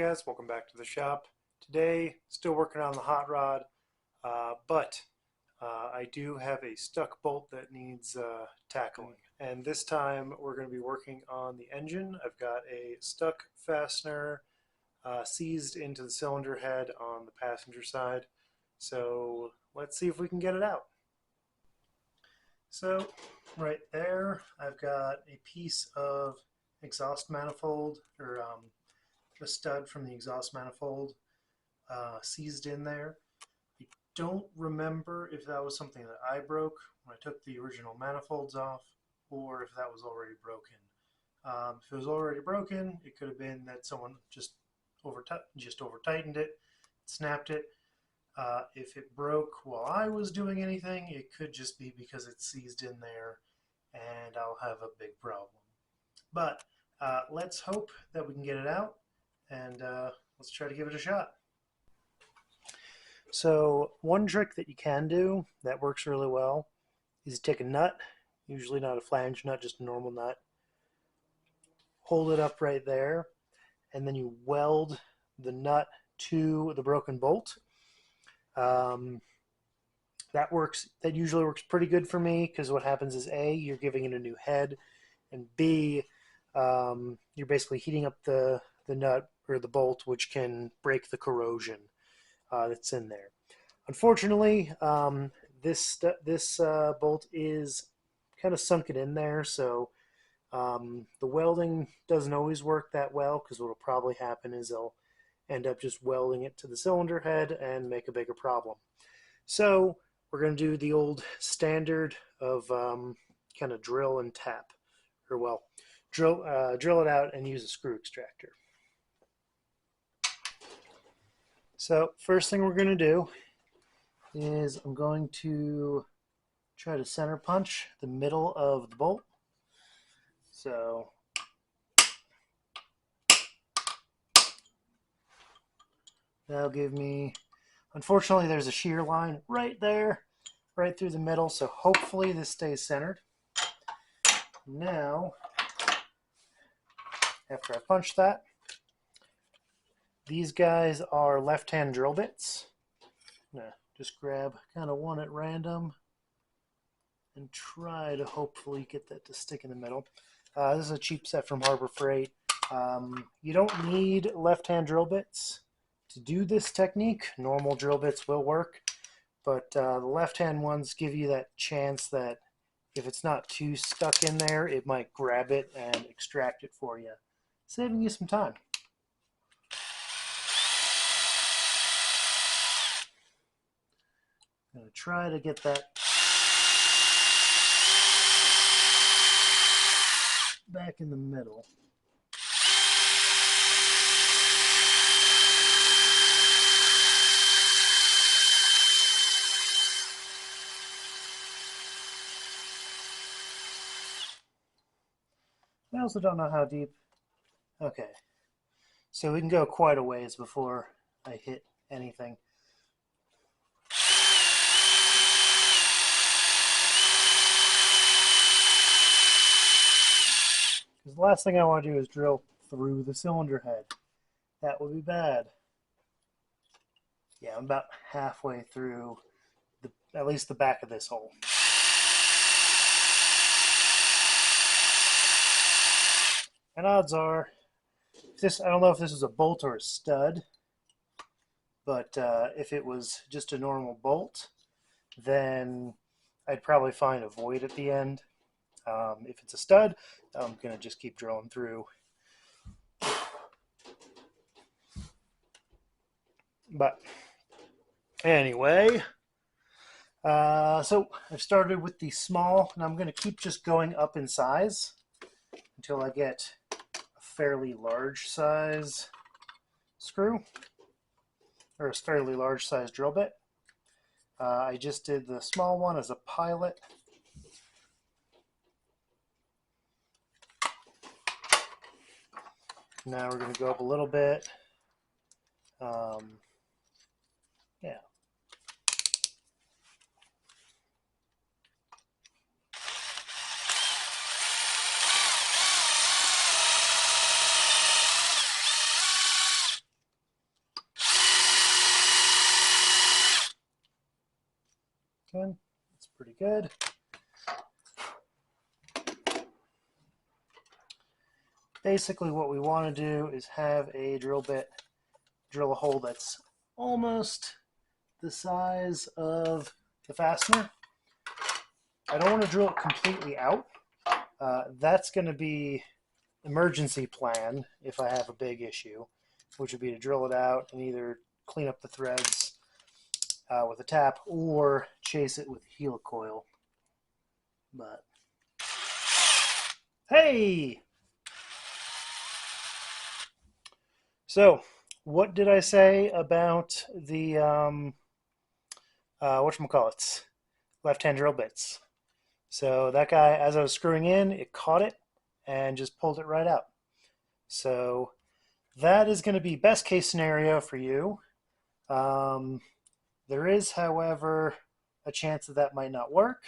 guys, welcome back to the shop. Today, still working on the hot rod, but I do have a stuck bolt that needs tackling. And this time we're going to be working on the engine. I've got a stuck fastener seized into the cylinder head on the passenger side. So let's see if we can get it out. So right there, I've got a piece of exhaust manifold, or the stud from the exhaust manifold seized in there. I don't remember if that was something that I broke when I took the original manifolds off, or if that was already broken. If it was already broken, it could have been that someone just over tightened it, snapped it. If it broke while I was doing anything, it could just be because it's seized in there and I'll have a big problem. But let's hope that we can get it out, and let's try to give it a shot. So one trick that you can do that works really well is take a nut, usually not a flange nut, just a normal nut, hold it up right there, and then you weld the nut to the broken bolt. That usually works pretty good for me, because what happens is A, you're giving it a new head, and B, you're basically heating up the nut or the bolt, which can break the corrosion that's in there. Unfortunately, this bolt is kind of sunken in there, so the welding doesn't always work that well, because what will probably happen is they'll end up just welding it to the cylinder head and make a bigger problem. So we're going to do the old standard of kind of drill and tap, or well, drill it out and use a screw extractor. So first thing we're going to do is I'm going to try to center punch the middle of the bolt. So that'll give me, unfortunately there's a shear line right there, right through the middle, so hopefully this stays centered. Now, after I punch that, these guys are left-hand drill bits. I'm gonna just grab kind of one at random and try to hopefully get that to stick in the middle. This is a cheap set from Harbor Freight. You don't need left-hand drill bits to do this technique. Normal drill bits will work, but the left-hand ones give you that chance that if it's not too stuck in there, it might grab it and extract it for you, saving you some time. I'm going to try to get that back in the middle. I also don't know how deep. Okay, so we can go quite a ways before I hit anything. Because the last thing I want to do is drill through the cylinder head. That would be bad. Yeah, I'm about halfway through at least the back of this hole. And odds are, I don't know if this was a bolt or a stud, but if it was just a normal bolt, then I'd probably find a void at the end. If it's a stud, I'm going to just keep drilling through. But anyway, so I've started with the small, and I'm going to keep just going up in size until I get a fairly large size screw, or a fairly large size drill bit. I just did the small one as a pilot. Now we're going to go up a little bit. Yeah. pretty good. Basically what we want to do is have a drill bit drill a hole that's almost the size of the fastener. I don't want to drill it completely out. That's going to be emergency plan if I have a big issue, which would be to drill it out and either clean up the threads with a tap or chase it with a helicoil. But hey! So, what did I say about the whatchamacallits, left-hand drill bits? So that guy, as I was screwing in, it caught it and just pulled it right out. So that is going to be best case scenario for you. There is, however, a chance that that might not work.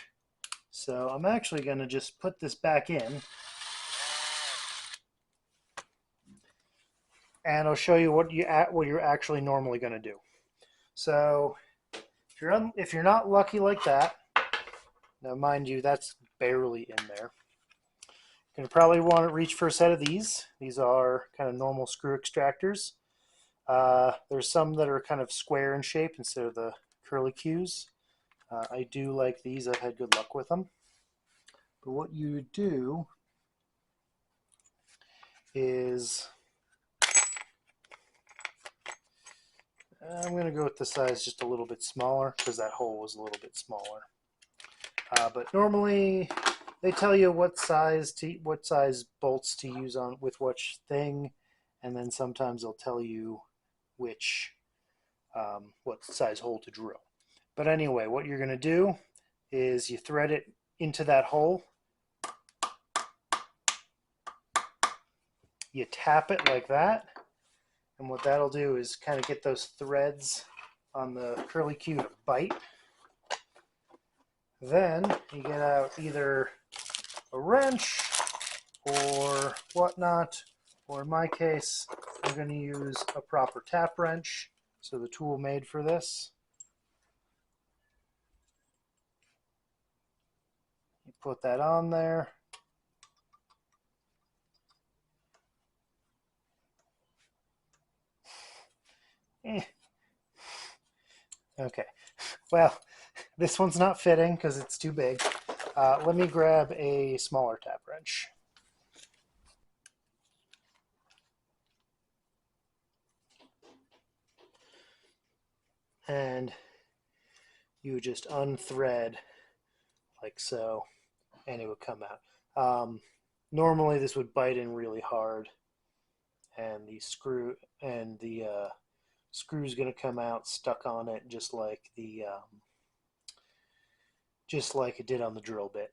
So I'm actually going to just put this back in. And I'll show you what you're actually normally going to do. So if you're not lucky like that, now mind you, that's barely in there. You're going to probably want to reach for a set of these. These are kind of normal screw extractors. There's some that are kind of square in shape instead of the curly Qs. I do like these. I've had good luck with them. But what you do is, I'm going to go with the size just a little bit smaller because that hole was a little bit smaller. But normally they tell you what size bolts to use on with which thing, and then sometimes they'll tell you which what size hole to drill. But anyway, what you're going to do is you thread it into that hole. You tap it like that, and what that'll do is kind of get those threads on the curly Q to bite. Then you get out either a wrench or whatnot, or in my case, I'm going to use a proper tap wrench, so the tool made for this. You put that on there. Okay, well, this one's not fitting because it's too big. Let me grab a smaller tap wrench. And you just unthread like so, and it would come out. Normally this would bite in really hard, and the screw's going to come out stuck on it just like it did on the drill bit.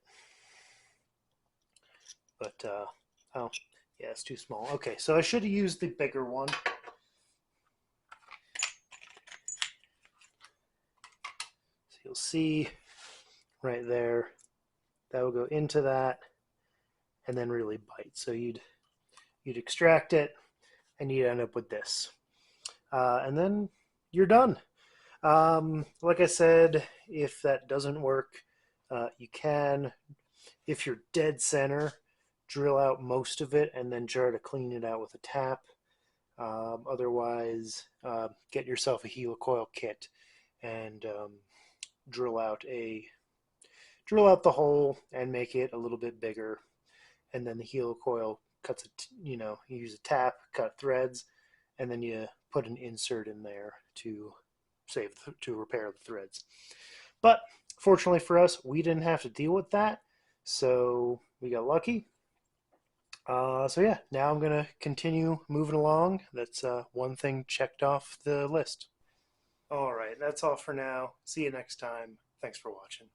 But oh yeah, it's too small. Okay, so I should have used the bigger one. So you'll see right there, that will go into that and then really bite. So you'd extract it and you'd end up with this. And then you're done. Like I said, if that doesn't work, you can, if you're dead center, drill out most of it and then try to clean it out with a tap. Otherwise, get yourself a helicoil kit and drill out the hole and make it a little bit bigger. And then the helicoil cuts it, you use a tap, cut threads, and then you put an insert in there to repair the threads. But fortunately for us, we didn't have to deal with that, so we got lucky. So yeah, now I'm gonna continue moving along. That's one thing checked off the list. All right, that's all for now. See you next time. Thanks for watching.